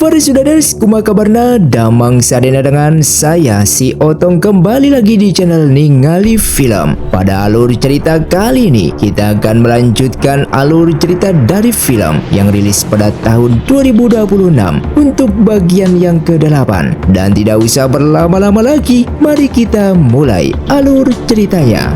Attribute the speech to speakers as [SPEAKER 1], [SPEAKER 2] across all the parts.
[SPEAKER 1] Fari Sudaders, kumaha kabarna? Damang sadena dengan saya si Otong kembali lagi di channel Ningali Film. Pada alur cerita kali ini kita akan melanjutkan alur cerita dari film yang rilis pada tahun 2026 untuk bagian yang ke-8. Dan tidak usah berlama-lama lagi, mari kita mulai alur ceritanya.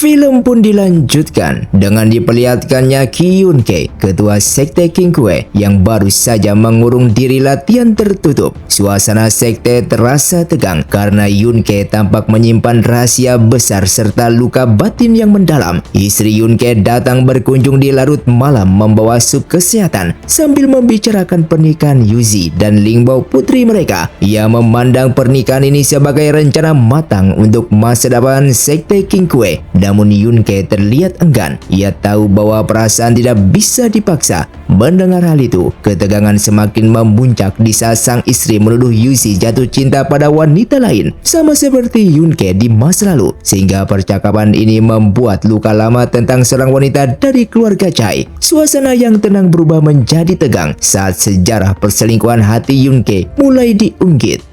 [SPEAKER 1] Film pun dilanjutkan dengan diperlihatkannya Ki Yun-kei, ketua sekte King Kue yang baru saja mengurung diri latihan tertutup. Suasana sekte terasa tegang karena Yun-kei tampak menyimpan rahasia besar serta luka batin yang mendalam. Istri Yun-kei datang berkunjung di larut malam membawa sup kesehatan sambil membicarakan pernikahan Yuzi dan Lingbao putri mereka. Ia memandang pernikahan ini sebagai rencana matang untuk masa depan sekte King Kue. Namun Yun-kei terlihat enggan. Ia tahu bahwa perasaan tidak bisa dipaksa. Mendengar hal itu, ketegangan semakin memuncak di saat sang istri menuduh Yuzi jatuh cinta pada wanita lain, sama seperti Yun-kei di masa lalu. Sehingga percakapan ini membuat luka lama tentang seorang wanita dari keluarga Chai. Suasana yang tenang berubah menjadi tegang saat sejarah perselingkuhan hati Yun-kei mulai diungkit.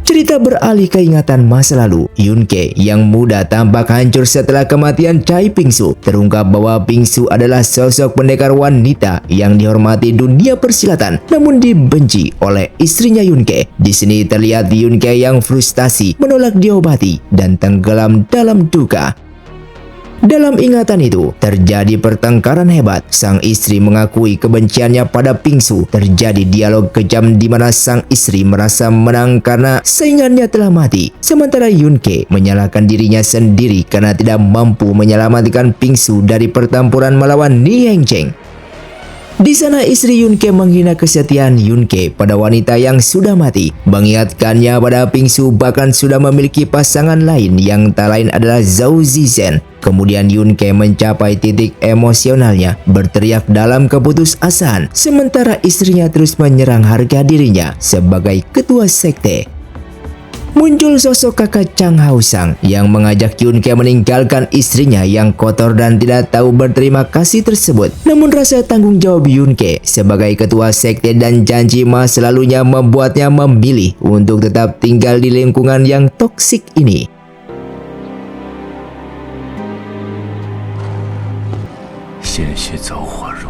[SPEAKER 1] Cerita beralih ke ingatan masa lalu. Yun-kei yang muda tampak hancur setelah kematian Chai Pingsu. Terungkap bahwa Pingsu adalah sosok pendekar wanita yang dihormati dunia persilatan, namun dibenci oleh istrinya Yun-kei. Di sini terlihat Yun-kei yang frustasi, menolak diobati, dan tenggelam dalam duka. Dalam ingatan itu, terjadi pertengkaran hebat. Sang istri mengakui kebenciannya pada Pingsu. Terjadi dialog kejam di mana sang istri merasa menang karena saingannya telah mati. Sementara Yun-kei menyalahkan dirinya sendiri karena tidak mampu menyelamatkan Pingsu dari pertempuran melawan Ni Hengcheng. Di sana istri Yun-kei menghina kesetiaan Yun-kei pada wanita yang sudah mati, mengingatkannya pada Pingsu bahkan sudah memiliki pasangan lain yang tak lain adalah Zhao Zizhen. Kemudian Yun-kei mencapai titik emosionalnya, berteriak dalam keputusasaan, sementara istrinya terus menyerang harga dirinya sebagai ketua sekte. Muncul sosok kakak Chang Haosang yang mengajak Yun-kei meninggalkan istrinya yang kotor dan tidak tahu berterima kasih tersebut. Namun rasa tanggung jawab Yun-kei sebagai ketua sekte dan janji masa lalunya membuatnya memilih untuk tetap tinggal di lingkungan yang toksik ini.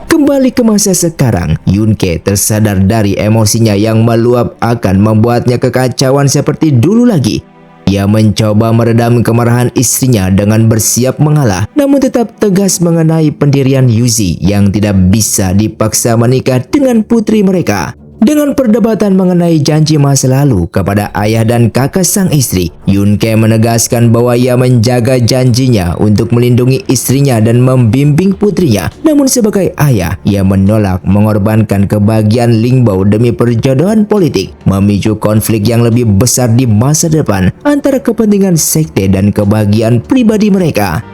[SPEAKER 1] Kembali ke masa sekarang, Yun-kei tersadar dari emosinya yang meluap akan membuatnya kekacauan seperti dulu lagi. Ia mencoba meredam kemarahan istrinya dengan bersiap mengalah, namun tetap tegas mengenai pendirian Yuzi yang tidak bisa dipaksa menikah dengan putri mereka. Dengan perdebatan mengenai janji masa lalu kepada ayah dan kakak sang istri, Yun-kei menegaskan bahwa ia menjaga janjinya untuk melindungi istrinya dan membimbing putrinya. Namun sebagai ayah, ia menolak mengorbankan kebahagiaan Lingbao demi perjodohan politik, memicu konflik yang lebih besar di masa depan antara kepentingan sekte dan kebahagiaan pribadi mereka.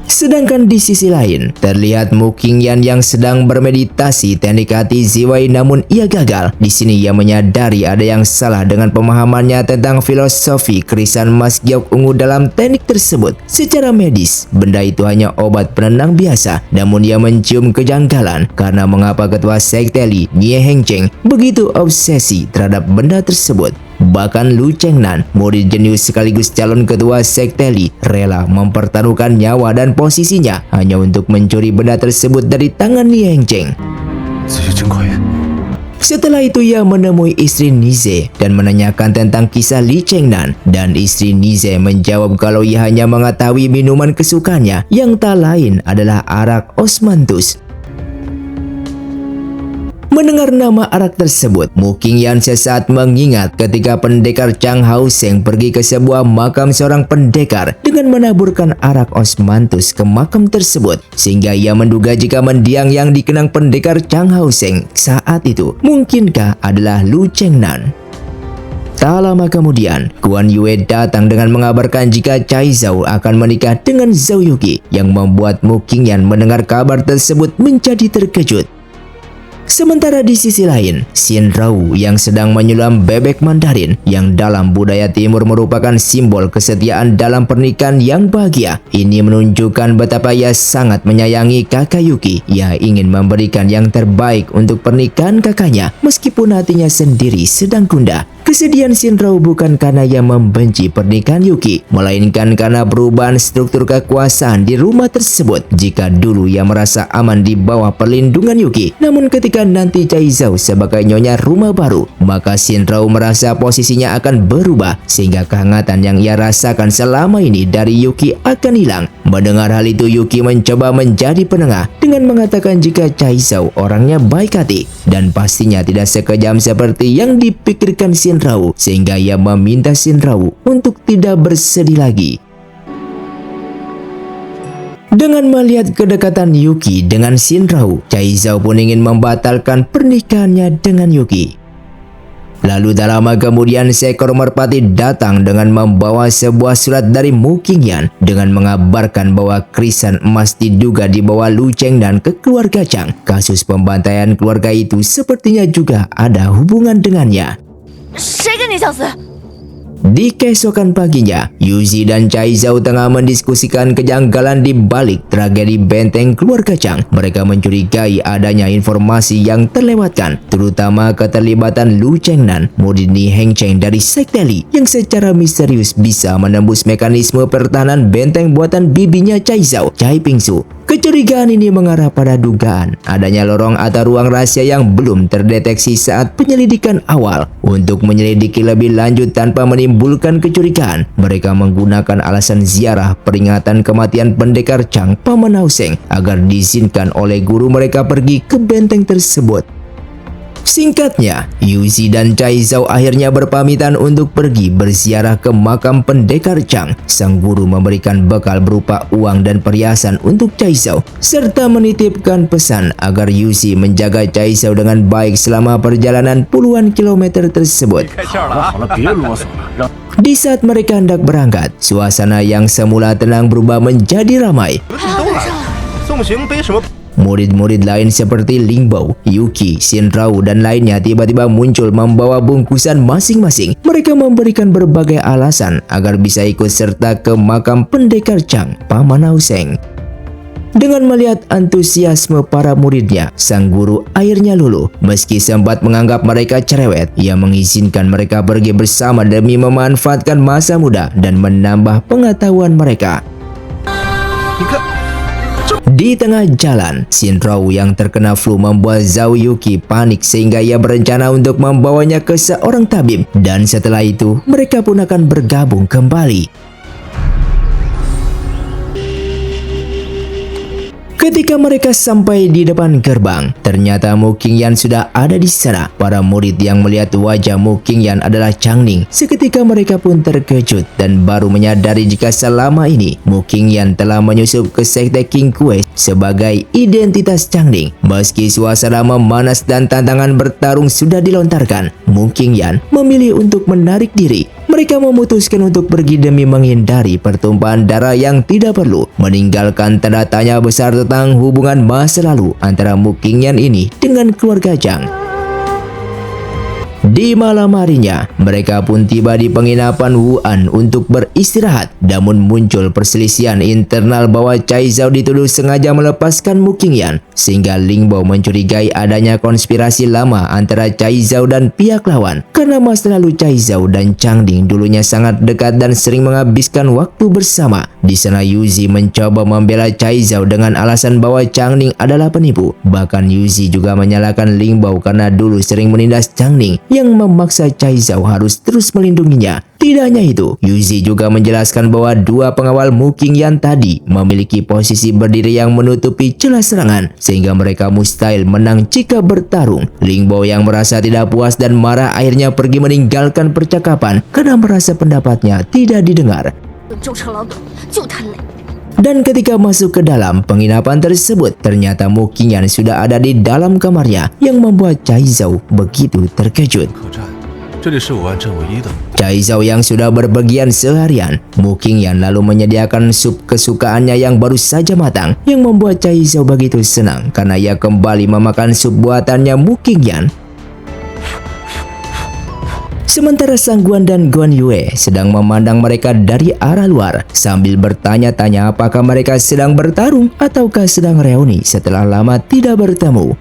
[SPEAKER 1] Sedangkan di sisi lain, terlihat Mu Qingyan yang sedang bermeditasi teknik hati Ziwei namun ia gagal. Di sini ia menyadari ada yang salah dengan pemahamannya tentang filosofi kerisan Mas Giok Ungu dalam teknik tersebut. Secara medis, benda itu hanya obat penenang biasa, namun ia mencium kejanggalan karena mengapa ketua sekte Li, Nie Hengcheng, begitu obsesi terhadap benda tersebut. Bahkan Lu Chengnan, murid jenius sekaligus calon ketua sekte Li, rela mempertaruhkan nyawa dan posisinya hanya untuk mencuri benda tersebut dari tangan Ni Hengcheng. Setelah itu ia menemui istri Nize dan menanyakan tentang kisah Li Chengnan, dan istri Nize menjawab kalau ia hanya mengetahui minuman kesukaannya yang tak lain adalah arak osmanthus. Mendengar nama arak tersebut, Mu Qingyan sesaat mengingat ketika pendekar Chang Haoseng pergi ke sebuah makam seorang pendekar dengan menaburkan arak osmanthus ke makam tersebut, sehingga ia menduga jika mendiang yang dikenang pendekar Chang Haoseng saat itu mungkinkah adalah Lu Chengnan. Tak lama kemudian, Guan Yue datang dengan mengabarkan jika Cai Zhao akan menikah dengan Zhao Yuqi, yang membuat Mu Qingyan mendengar kabar tersebut menjadi terkejut. Sementara di sisi lain, Xin Rao yang sedang menyulam bebek Mandarin yang dalam budaya timur merupakan simbol kesetiaan dalam pernikahan yang bahagia. Ini menunjukkan betapa ia sangat menyayangi kakak Yuki. Ia ingin memberikan yang terbaik untuk pernikahan kakaknya meskipun hatinya sendiri sedang gundah. Kesedihan Xin Rao bukan karena ia membenci pernikahan Yuki, melainkan karena perubahan struktur kekuasaan di rumah tersebut. Jika dulu ia merasa aman di bawah perlindungan Yuki, namun ketika nanti Cai Zhao sebagai nyonya rumah baru, maka Xin Rao merasa posisinya akan berubah, sehingga kehangatan yang ia rasakan selama ini dari Yuki akan hilang. Mendengar hal itu, Yuki mencoba menjadi penengah dengan mengatakan jika Cai Zhao orangnya baik hati dan pastinya tidak sekejam seperti yang dipikirkan Xin Rao, sehingga ia meminta Xin Rao untuk tidak bersedih lagi. Dengan melihat kedekatan Yuki dengan Xin Rao, Cai Zhao pun ingin membatalkan pernikahannya dengan Yuki. Lalu tak lama kemudian seekor merpati datang dengan membawa sebuah surat dari Mu Qingyan dengan mengabarkan bahwa krisan emas diduga dibawa Lu Chengdan ke keluarga Chang. Kasus pembantaian keluarga itu sepertinya juga ada hubungan dengannya. Di keesokan paginya, Yuzi dan Cai Zhao tengah mendiskusikan kejanggalan di balik tragedi benteng keluarga Chang. Mereka mencurigai adanya informasi yang terlewatkan, terutama keterlibatan Lu Chengnan, murid Ni Hengcheng dari sekte Li, yang secara misterius bisa menembus mekanisme pertahanan benteng buatan bibinya Cai Zhao, Cai Pingsu. Kecurigaan ini mengarah pada dugaan adanya lorong atau ruang rahasia yang belum terdeteksi saat penyelidikan awal. Untuk menyelidiki lebih lanjut tanpa menimbulkan kecurigaan, mereka menggunakan alasan ziarah peringatan kematian pendekar Chang, Paman Hao Seng, agar diizinkan oleh guru mereka pergi ke benteng tersebut. Singkatnya, Yuzi dan Cai Zhao akhirnya berpamitan untuk pergi berziarah ke makam pendekar Chang. Sang guru memberikan bekal berupa uang dan perhiasan untuk Cai Zhao, serta menitipkan pesan agar Yuzi menjaga Cai Zhao dengan baik selama perjalanan puluhan kilometer tersebut. Di saat mereka hendak berangkat, suasana yang semula tenang berubah menjadi ramai. Murid-murid lain seperti Ling Bao, Yuki, Xin Rao, dan lainnya tiba-tiba muncul membawa bungkusan masing-masing. Mereka memberikan berbagai alasan agar bisa ikut serta ke makam pendekar Chang, Paman Hao Seng. Dengan melihat antusiasme para muridnya, sang guru akhirnya luluh. Meski sempat menganggap mereka cerewet, ia mengizinkan mereka pergi bersama demi memanfaatkan masa muda dan menambah pengetahuan mereka. Di tengah jalan, Xin Rao yang terkena flu membuat Zhao Yuki panik sehingga ia berencana untuk membawanya ke seorang tabib, dan setelah itu mereka pun akan bergabung kembali. Ketika mereka sampai di depan gerbang, ternyata Mu Qingyan sudah ada di sana. Para murid yang melihat wajah Mu Qingyan adalah Chang Ning. Seketika mereka pun terkejut dan baru menyadari jika selama ini Mu Qingyan telah menyusup ke sekte King Kue sebagai identitas Chang Ning. Meski suasana memanas dan tantangan bertarung sudah dilontarkan, Mu Qingyan memilih untuk menarik diri. Mereka memutuskan untuk pergi demi menghindari pertumpahan darah yang tidak perlu, meninggalkan tanda tanya besar tentang hubungan masa lalu antara Mu Qingyan ini dengan keluarga Chang. Di malam harinya, mereka pun tiba di penginapan Wuan untuk beristirahat. Namun muncul perselisihan internal bahwa Cai Zhao dituduh sengaja melepaskan Mu Qingyan, sehingga Ling Bao mencurigai adanya konspirasi lama antara Cai Zhao dan pihak lawan. Karena masa lalu Cai Zhao dan Chang Ning dulunya sangat dekat dan sering menghabiskan waktu bersama. Di sana Yuzi mencoba membela Cai Zhao dengan alasan bahwa Chang Ning adalah penipu. Bahkan Yuzi juga menyalahkan Ling Bao karena dulu sering menindas Chang Ning yang memaksa Cai Zhao harus terus melindunginya. Tidak hanya itu, Yuzi juga menjelaskan bahwa dua pengawal Mu Qingyan tadi memiliki posisi berdiri yang menutupi celah serangan, sehingga mereka mustahil menang jika bertarung. Ling Bao yang merasa tidak puas dan marah akhirnya pergi meninggalkan percakapan karena merasa pendapatnya tidak didengar. Dan ketika masuk ke dalam penginapan tersebut, ternyata Mu Qingyan sudah ada di dalam kamarnya, yang membuat Cai Zhao begitu terkejut.
[SPEAKER 2] 这里是5万镇唯一的。
[SPEAKER 1] Cai Zhao yang sudah berpergian seharian, Mu Qingyan lalu menyediakan sup kesukaannya yang baru saja matang, yang membuat Cai Zhao begitu senang karena ia kembali memakan sup buatannya Mu Qingyan. Sementara Sang Guan dan Guan Yue sedang memandang mereka dari arah luar sambil bertanya-tanya apakah mereka sedang bertarung ataukah sedang reuni setelah lama tidak bertemu.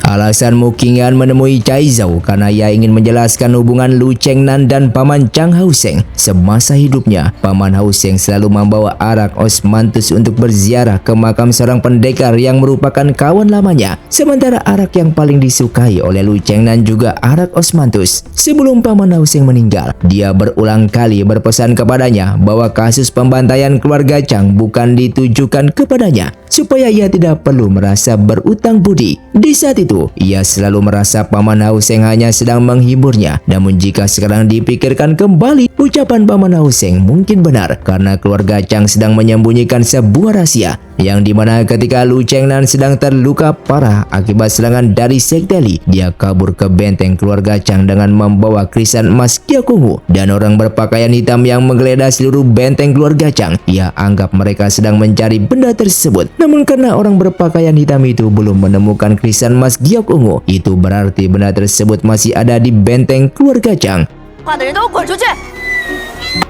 [SPEAKER 1] Alasan Mu Qingyan menemui Cai Zhao karena ia ingin menjelaskan hubungan Lu Chengnan dan Paman Chang Haosheng. Semasa hidupnya, Paman Haosheng selalu membawa Arak Osmanthus untuk berziarah ke makam seorang pendekar yang merupakan kawan lamanya. Sementara arak yang paling disukai oleh Lu Chengnan juga Arak Osmanthus. Sebelum Paman Haosheng meninggal, dia berulang kali berpesan kepadanya bahwa kasus pembantaian keluarga Chang bukan ditujukan kepadanya, supaya ia tidak perlu merasa berutang budi. Di saat itu, ia selalu merasa Paman Haosheng hanya sedang menghiburnya. Namun jika sekarang dipikirkan kembali, ucapan Paman Haosheng mungkin benar karena keluarga Chang sedang menyembunyikan sebuah rahasia, yang dimana ketika Lu Chengnan sedang terluka parah akibat serangan dari Sekte Li, dia kabur ke benteng keluarga Chang dengan membawa krisan emas Gyakungu dan orang berpakaian hitam yang menggeledah seluruh benteng keluarga Chang. Ia anggap mereka sedang mencari benda tersebut. Namun karena orang berpakaian hitam itu belum menemukan krisan emas Gyakungu, itu berarti benda tersebut masih ada di benteng keluarga Chang.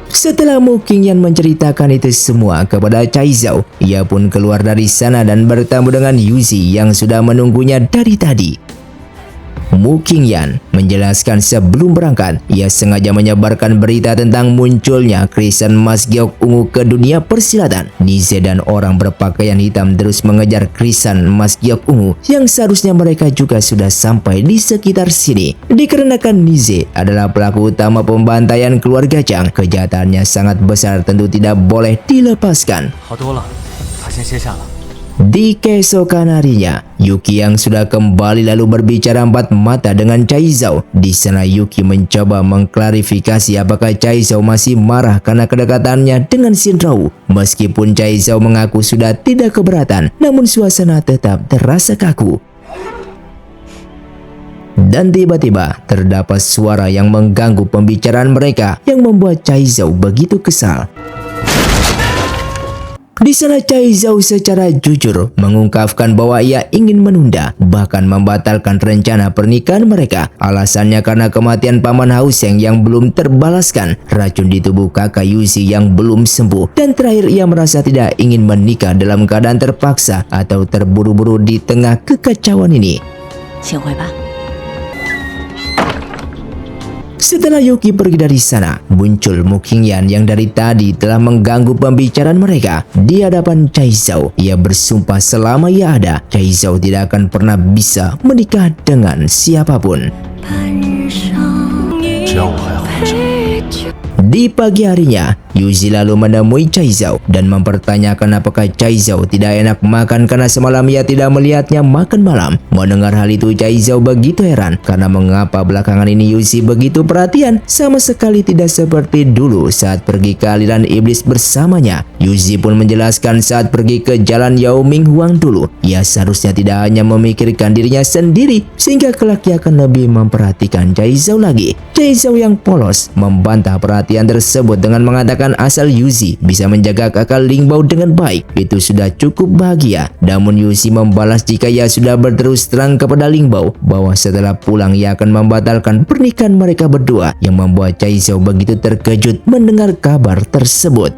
[SPEAKER 1] Setelah Mu Qingyan menceritakan itu semua kepada Cai Zhao, ia pun keluar dari sana dan bertemu dengan Yuzi yang sudah menunggunya dari tadi. Mu Qingyan menjelaskan sebelum berangkat, ia sengaja menyebarkan berita tentang munculnya krisan emas Gyakungu ke dunia persilatan. Nize dan orang berpakaian hitam terus mengejar krisan emas Gyakungu yang seharusnya mereka juga sudah sampai di sekitar sini. Dikarenakan Nize adalah pelaku utama pembantaian keluarga Chang, kejahatannya sangat besar, tentu tidak boleh dilepaskan. Di keesokan harinya, Yuki yang sudah kembali lalu berbicara empat mata dengan Cai Zhao. Di sana Yuki mencoba mengklarifikasi apakah Cai Zhao masih marah karena kedekatannya dengan Xin Rao. Meskipun Cai Zhao mengaku sudah tidak keberatan, namun suasana tetap terasa kaku. Dan tiba-tiba terdapat suara yang mengganggu pembicaraan mereka yang membuat Cai Zhao begitu kesal. Di sana Cai Zhao secara jujur mengungkapkan bahwa ia ingin menunda, bahkan membatalkan rencana pernikahan mereka. Alasannya karena kematian Paman Haosheng yang belum terbalaskan, racun di tubuh kakak Yuzi yang belum sembuh, dan terakhir ia merasa tidak ingin menikah dalam keadaan terpaksa atau terburu-buru di tengah kekacauan ini. Setelah Yuki pergi dari sana, muncul Mu Qingyan yang dari tadi telah mengganggu pembicaraan mereka. Di hadapan Cai Zhao, ia bersumpah selama ia ada, Cai Zhao tidak akan pernah bisa menikah dengan siapapun. Di pagi harinya, Yuzi lalu menemui Cai Zhao dan mempertanyakan apakah Cai Zhao tidak enak makan karena semalam ia tidak melihatnya makan malam. Mendengar hal itu, Cai Zhao begitu heran karena mengapa belakangan ini Yuzi begitu perhatian, sama sekali tidak seperti dulu saat pergi ke aliran iblis bersamanya. Yuzi pun menjelaskan saat pergi ke jalan Yao Ming Huang dulu, ia seharusnya tidak hanya memikirkan dirinya sendiri, sehingga kelak ia akan lebih memperhatikan Cai Zhao lagi. Cai Zhao yang polos membantah perhatian tersebut dengan mengatakan asal Yuzi bisa menjaga kakak Lingbao dengan baik, itu sudah cukup bahagia. Namun Yuzi membalas jika ia sudah berterus terang kepada Lingbao bahwa setelah pulang ia akan membatalkan pernikahan mereka berdua, yang membuat Cai Zhao begitu terkejut mendengar kabar tersebut.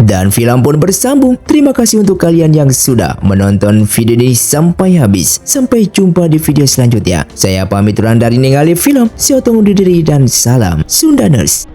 [SPEAKER 1] Dan film pun bersambung. Terima kasih untuk kalian yang sudah menonton video ini sampai habis. Sampai jumpa di video selanjutnya. Saya pamit undur diri, ningali film. Saya undur diri dan salam Sundaners.